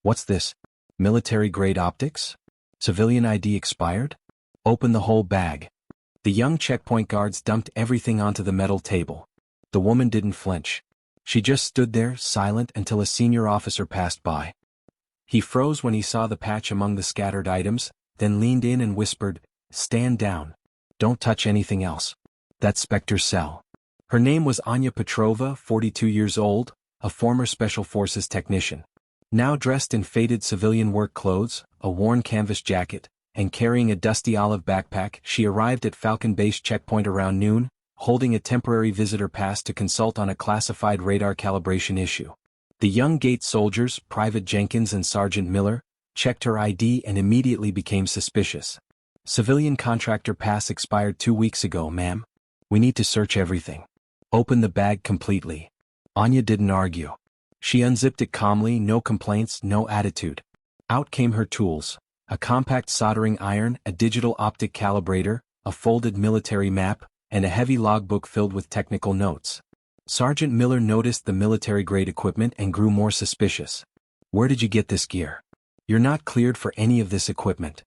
What's this? Military-grade optics? Civilian ID expired? Open the whole bag. The young checkpoint guards dumped everything onto the metal table. The woman didn't flinch. She just stood there, silent, until a senior officer passed by. He froze when he saw the patch among the scattered items, then leaned in and whispered, "Stand down. Don't touch anything else. That's Specter Cell." Her name was Anya Petrova, 42 years old, a former Special Forces technician. Now dressed in faded civilian work clothes, a worn canvas jacket, and carrying a dusty olive backpack, she arrived at Falcon Base checkpoint around noon, holding a temporary visitor pass to consult on a classified radar calibration issue. The young gate soldiers, Private Jenkins and Sergeant Miller, checked her ID and immediately became suspicious. "Civilian contractor pass expired 2 weeks ago, ma'am. We need to search everything. Open the bag completely." Anya didn't argue. She unzipped it calmly, no complaints, no attitude. Out came her tools: a compact soldering iron, a digital optic calibrator, a folded military map, and a heavy logbook filled with technical notes. Sergeant Miller noticed the military-grade equipment and grew more suspicious. "Where did you get this gear? You're not cleared for any of this equipment."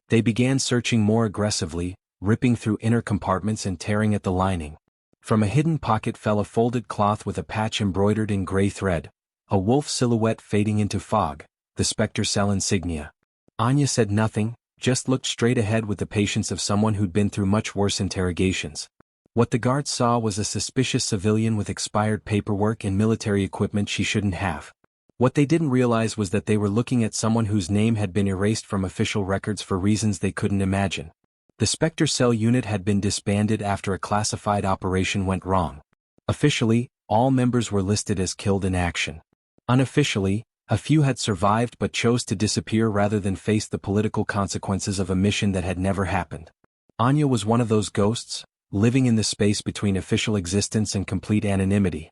They began searching more aggressively, ripping through inner compartments and tearing at the lining. From a hidden pocket fell a folded cloth with a patch embroidered in gray thread, a wolf silhouette fading into fog, the Specter Cell insignia. Anya said nothing, just looked straight ahead with the patience of someone who'd been through much worse interrogations. What the guards saw was a suspicious civilian with expired paperwork and military equipment she shouldn't have. What they didn't realize was that they were looking at someone whose name had been erased from official records for reasons they couldn't imagine. The Specter Cell unit had been disbanded after a classified operation went wrong. Officially, all members were listed as killed in action. Unofficially, a few had survived but chose to disappear rather than face the political consequences of a mission that had never happened. Anya was one of those ghosts, living in the space between official existence and complete anonymity.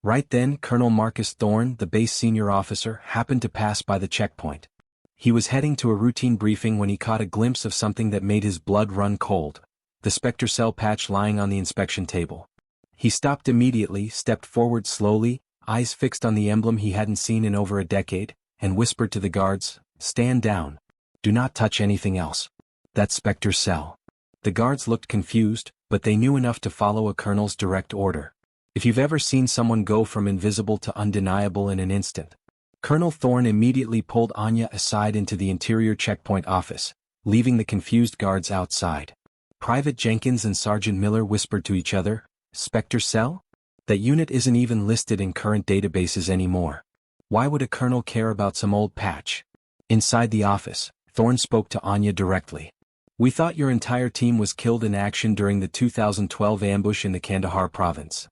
Right then, Colonel Marcus Thorne, the base senior officer, happened to pass by the checkpoint. He was heading to a routine briefing when he caught a glimpse of something that made his blood run cold: the Specter Cell patch lying on the inspection table. He stopped immediately, stepped forward slowly, eyes fixed on the emblem he hadn't seen in over a decade, and whispered to the guards, "Stand down. Do not touch anything else. That's Specter Cell." The guards looked confused, but they knew enough to follow a colonel's direct order. If you've ever seen someone go from invisible to undeniable in an instant. Colonel Thorne immediately pulled Anya aside into the interior checkpoint office, leaving the confused guards outside. Private Jenkins and Sergeant Miller whispered to each other, "Specter Cell? That unit isn't even listed in current databases anymore. Why would a colonel care about some old patch?" Inside the office, Thorne spoke to Anya directly. "We thought your entire team was killed in action during the 2012 ambush in the Kandahar province."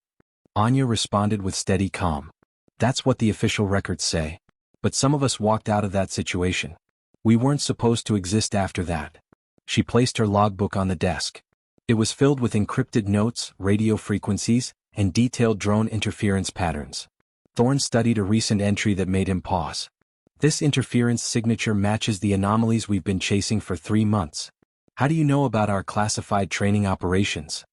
Anya responded with steady calm. "That's what the official records say. But some of us walked out of that situation. We weren't supposed to exist after that." She placed her logbook on the desk. It was filled with encrypted notes, radio frequencies, and detailed drone interference patterns. Thorne studied a recent entry that made him pause. "This interference signature matches the anomalies we've been chasing for 3 months. How do you know about our classified training operations?"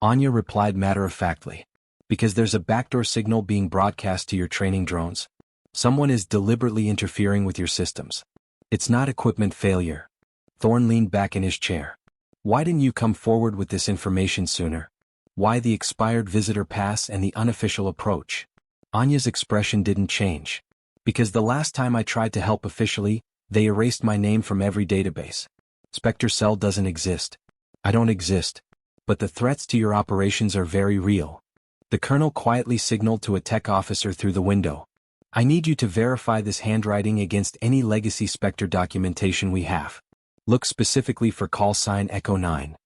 Anya replied matter-of-factly. "Because there's a backdoor signal being broadcast to your training drones. Someone is deliberately interfering with your systems. It's not equipment failure." Thorne leaned back in his chair. "Why didn't you come forward with this information sooner? Why the expired visitor pass and the unofficial approach?" Anya's expression didn't change. "Because the last time I tried to help officially, they erased my name from every database. Specter Cell doesn't exist. I don't exist. But the threats to your operations are very real." The colonel quietly signaled to a tech officer through the window. "I need you to verify this handwriting against any legacy Spectre documentation we have. Look specifically for call sign Echo 9.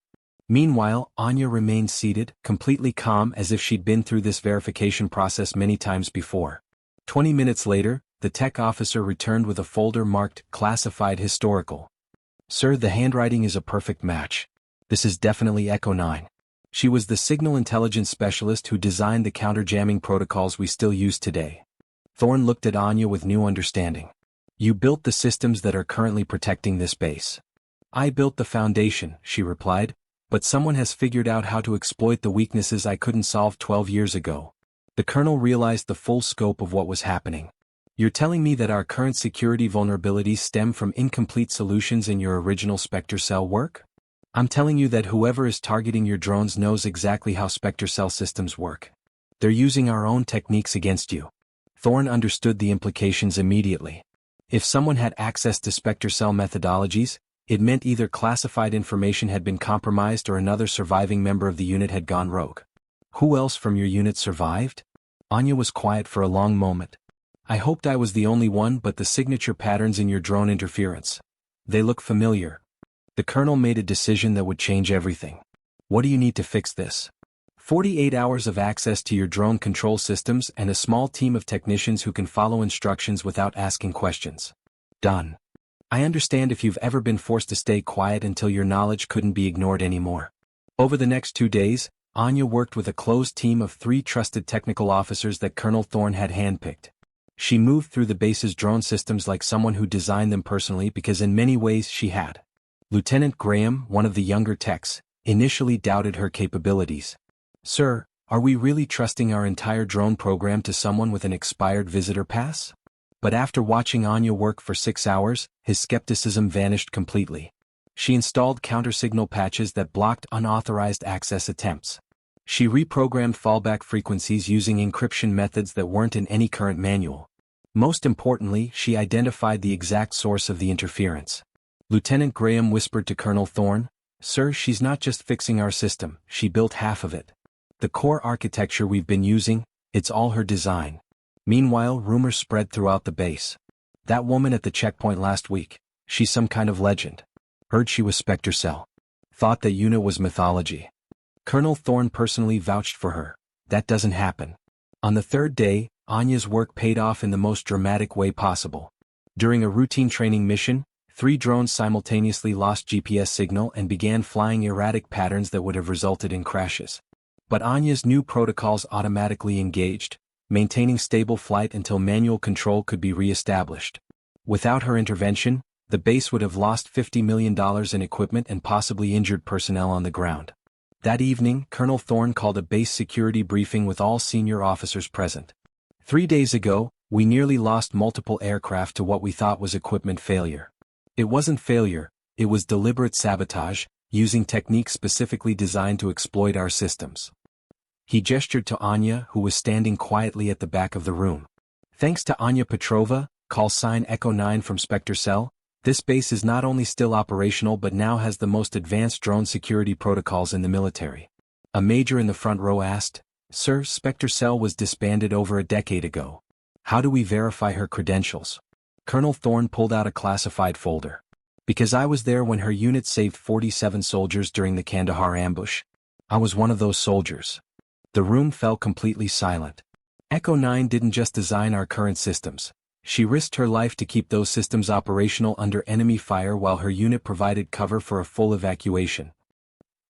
Meanwhile, Anya remained seated, completely calm as if she'd been through this verification process many times before. 20 minutes later, the tech officer returned with a folder marked Classified Historical. "Sir, the handwriting is a perfect match. This is definitely Echo 9. She was the signal intelligence specialist who designed the counter-jamming protocols we still use today." Thorne looked at Anya with new understanding. "You built the systems that are currently protecting this base." "I built the foundation," she replied, "but someone has figured out how to exploit the weaknesses I couldn't solve 12 years ago." The colonel realized the full scope of what was happening. You're telling me that our current security vulnerabilities stem from incomplete solutions in your original Specter Cell work? I'm telling you that whoever is targeting your drones knows exactly how Specter Cell systems work. They're using our own techniques against you. Thorne understood the implications immediately. If someone had access to Specter Cell methodologies, it meant either classified information had been compromised or another surviving member of the unit had gone rogue. Who else from your unit survived? Anya was quiet for a long moment. I hoped I was the only one, but the signature patterns in your drone interference. They look familiar. The colonel made a decision that would change everything. What do you need to fix this? 48 hours of access to your drone control systems and a small team of technicians who can follow instructions without asking questions. Done. I understand if you've ever been forced to stay quiet until your knowledge couldn't be ignored anymore. Over the next 2 days, Anya worked with a closed team of 3 trusted technical officers that Colonel Thorne had handpicked. She moved through the base's drone systems like someone who designed them personally because in many ways she had. Lieutenant Graham, one of the younger techs, initially doubted her capabilities. Sir, are we really trusting our entire drone program to someone with an expired visitor pass? But after watching Anya work for 6 hours, his skepticism vanished completely. She installed counter-signal patches that blocked unauthorized access attempts. She reprogrammed fallback frequencies using encryption methods that weren't in any current manual. Most importantly, she identified the exact source of the interference. Lieutenant Graham whispered to Colonel Thorne, "Sir, she's not just fixing our system, she built half of it. The core architecture we've been using, it's all her design." Meanwhile, rumors spread throughout the base. That woman at the checkpoint last week, she's some kind of legend. Heard she was Specter Cell. Thought that unit was mythology. Colonel Thorne personally vouched for her. That doesn't happen. On the 3rd day, Anya's work paid off in the most dramatic way possible. During a routine training mission, 3 drones simultaneously lost GPS signal and began flying erratic patterns that would have resulted in crashes. But Anya's new protocols automatically engaged, maintaining stable flight until manual control could be re-established. Without her intervention, the base would have lost $50 million in equipment and possibly injured personnel on the ground. That evening, Colonel Thorne called a base security briefing with all senior officers present. 3 days ago, we nearly lost multiple aircraft to what we thought was equipment failure. It wasn't failure, it was deliberate sabotage, using techniques specifically designed to exploit our systems. He gestured to Anya, who was standing quietly at the back of the room. Thanks to Anya Petrova, call sign Echo 9 from Specter Cell, this base is not only still operational but now has the most advanced drone security protocols in the military. A major in the front row asked, "Sir, Specter Cell was disbanded over a decade ago. How do we verify her credentials?" Colonel Thorne pulled out a classified folder. "Because I was there when her unit saved 47 soldiers during the Kandahar ambush. I was one of those soldiers." The room fell completely silent. Echo 9 didn't just design our current systems. She risked her life to keep those systems operational under enemy fire while her unit provided cover for a full evacuation.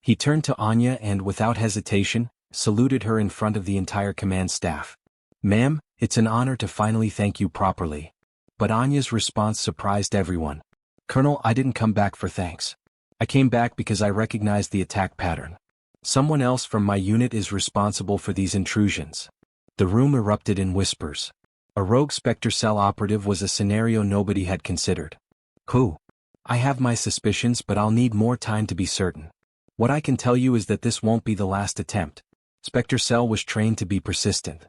He turned to Anya and, without hesitation, saluted her in front of the entire command staff. "Ma'am, it's an honor to finally thank you properly." But Anya's response surprised everyone. "Colonel, I didn't come back for thanks. I came back because I recognized the attack pattern. Someone else from my unit is responsible for these intrusions." The room erupted in whispers. A rogue Specter Cell operative was a scenario nobody had considered. Who? I have my suspicions, but I'll need more time to be certain. What I can tell you is that this won't be the last attempt. Specter Cell was trained to be persistent.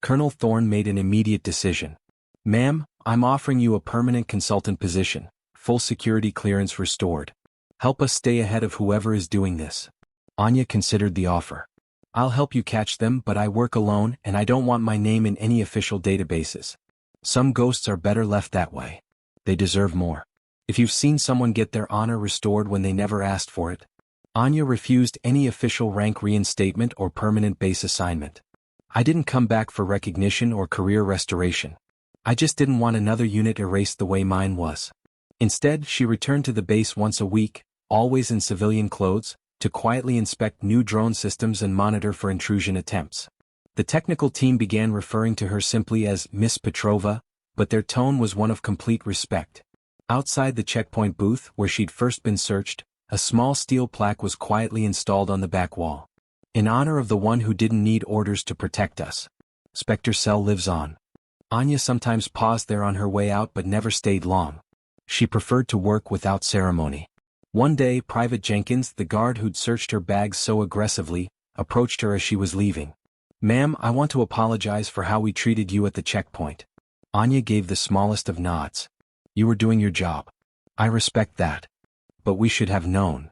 Colonel Thorne made an immediate decision. "Ma'am, I'm offering you a permanent consultant position, full security clearance restored. Help us stay ahead of whoever is doing this." Anya considered the offer. "I'll help you catch them, but I work alone and I don't want my name in any official databases. Some ghosts are better left that way. They deserve more. If you've seen someone get their honor restored when they never asked for it." Anya refused any official rank reinstatement or permanent base assignment. "I didn't come back for recognition or career restoration. I just didn't want another unit erased the way mine was." Instead, she returned to the base once a week, always in civilian clothes, to quietly inspect new drone systems and monitor for intrusion attempts. The technical team began referring to her simply as Miss Petrova, but their tone was one of complete respect. Outside the checkpoint booth, where she'd first been searched, a small steel plaque was quietly installed on the back wall. "In honor of the one who didn't need orders to protect us. Specter Cell lives on." Anya sometimes paused there on her way out but never stayed long. She preferred to work without ceremony. One day, Private Jenkins, the guard who'd searched her bags so aggressively, approached her as she was leaving. "Ma'am, I want to apologize for how we treated you at the checkpoint." Anya gave the smallest of nods. "You were doing your job. I respect that. But we should have known."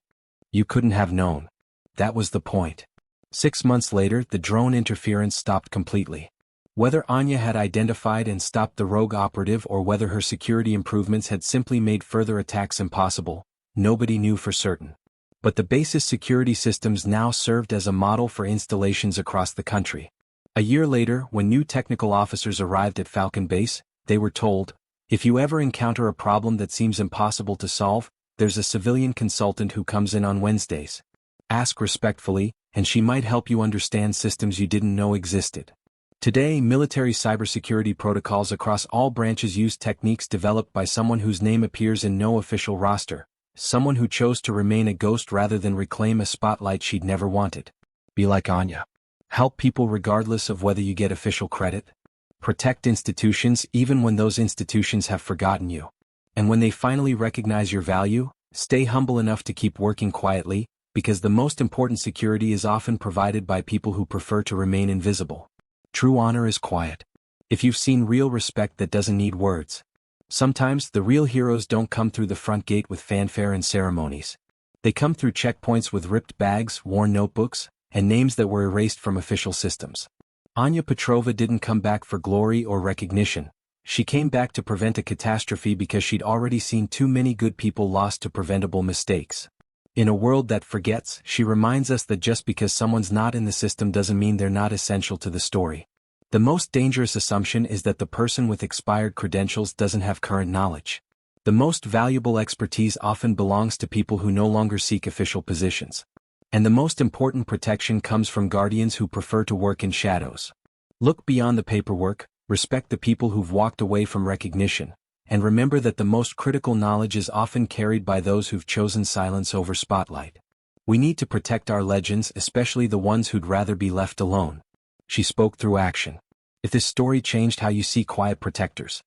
"You couldn't have known. That was the point." 6 months later, the drone interference stopped completely. Whether Anya had identified and stopped the rogue operative or whether her security improvements had simply made further attacks impossible, nobody knew for certain. But the base's security systems now served as a model for installations across the country. A year later, when new technical officers arrived at Falcon Base, they were told, "If you ever encounter a problem that seems impossible to solve, there's a civilian consultant who comes in on Wednesdays. Ask respectfully, and she might help you understand systems you didn't know existed." Today, military cybersecurity protocols across all branches use techniques developed by someone whose name appears in no official roster, someone who chose to remain a ghost rather than reclaim a spotlight she'd never wanted. Be like Anya. Help people regardless of whether you get official credit. Protect institutions even when those institutions have forgotten you. And when they finally recognize your value, stay humble enough to keep working quietly, because the most important security is often provided by people who prefer to remain invisible. True honor is quiet. If you've seen real respect that doesn't need words. Sometimes the real heroes don't come through the front gate with fanfare and ceremonies. They come through checkpoints with ripped bags, worn notebooks, and names that were erased from official systems. Anya Petrova didn't come back for glory or recognition. She came back to prevent a catastrophe because she'd already seen too many good people lost to preventable mistakes. In a world that forgets, she reminds us that just because someone's not in the system doesn't mean they're not essential to the story. The most dangerous assumption is that the person with expired credentials doesn't have current knowledge. The most valuable expertise often belongs to people who no longer seek official positions. And the most important protection comes from guardians who prefer to work in shadows. Look beyond the paperwork, respect the people who've walked away from recognition, and remember that the most critical knowledge is often carried by those who've chosen silence over spotlight. We need to protect our legends, especially the ones who'd rather be left alone. She spoke through action. If this story changed how you see quiet protectors,